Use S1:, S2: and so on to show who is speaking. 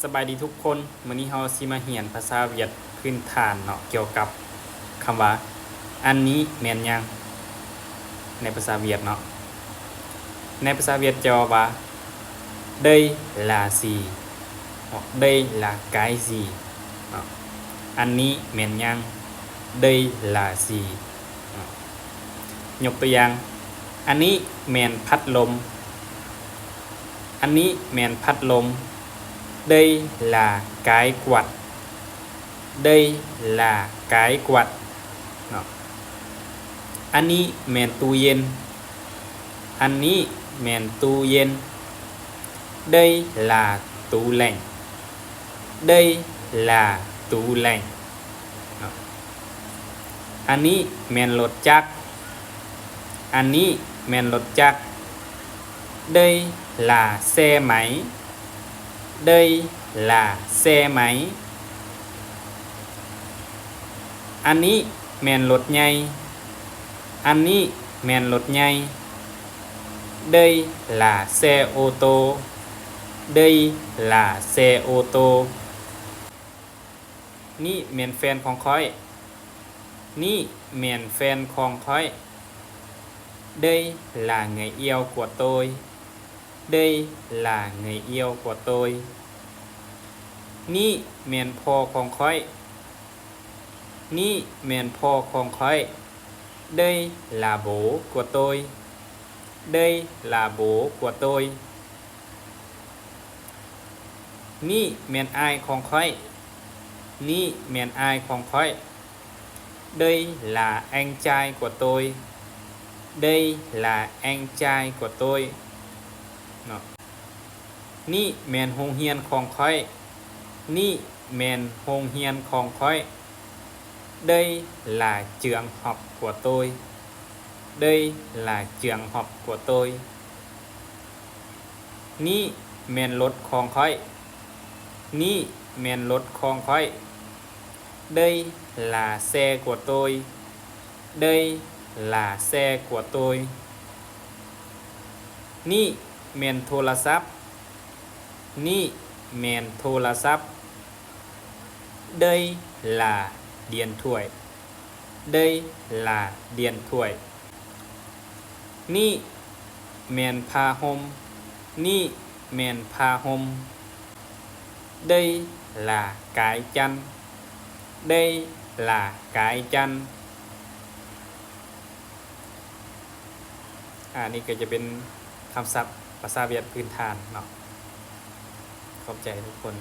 S1: สบายดีทุกคนมื้อนี้เฮาสิมาเรียนภาษาเวียดพื้นฐานเนาะเกี่ยวกับคำว่าอันนี้แม่นยังในภาษาเวียดเนาะในภาษาเวียดจะว่า đây là gì hoặc đây là cái gì เนาะอันนี้แม่นยัง đây là gì เนาะยกตัวอย่างอันนี้แม่นพัดลมอันนี้แม่นพัดลม đây là cái quạt đây là cái quạt เนาะอันนี้แม่นตู้เย็นอันนี้แม่นตู้เย็น đây là tủ lạnh đây là tủ lạnh เนาะอันนี้แม่นรถจักรอันนี้แม่นรถจักร đây là xe máy đây là xe máy อันนี้แม่นรถใหญ่อันนี้แม่นรถใหญ่ đây là xe ô tô đây là xe ô tô นี่แม่นแฟนของข้อยนี่แม่นแฟนของข้อย đây là người yêu của tôi đây là người yêu của tôi นี่แม่นพ่อของข้อยนี่แม่นพ่อของข้อย đây là bố của tôi đây là bố của tôi นี่แม่นอ้ายของข้อยนี่แม่นอ้ายของข้อย đây là anh trai của tôi đây là anh trai của tôi เนาะนี่แม่นโรงเรียนของข้อยนี่แม่นโรงเรียนของข้อย đây là trường học của tôi đây là trường học của tôi นี่แม่นรถของข้อยนี่แม่นรถของข้อย đây là xe của tôi đây là xe của tôi นี่แม่นโทรศัพท์นี่แม่นโทรศัพท์ đây là điện thoại đây là điện thoại นี่แม่นผ้าห่มนี่แม่นผ้าห่ม đây là cái chăn đây là cái chăn นี่ก็จะเป็นคำศัพท์ภาษาเวียดพื้นฐานเนาะขอบใจทุกคน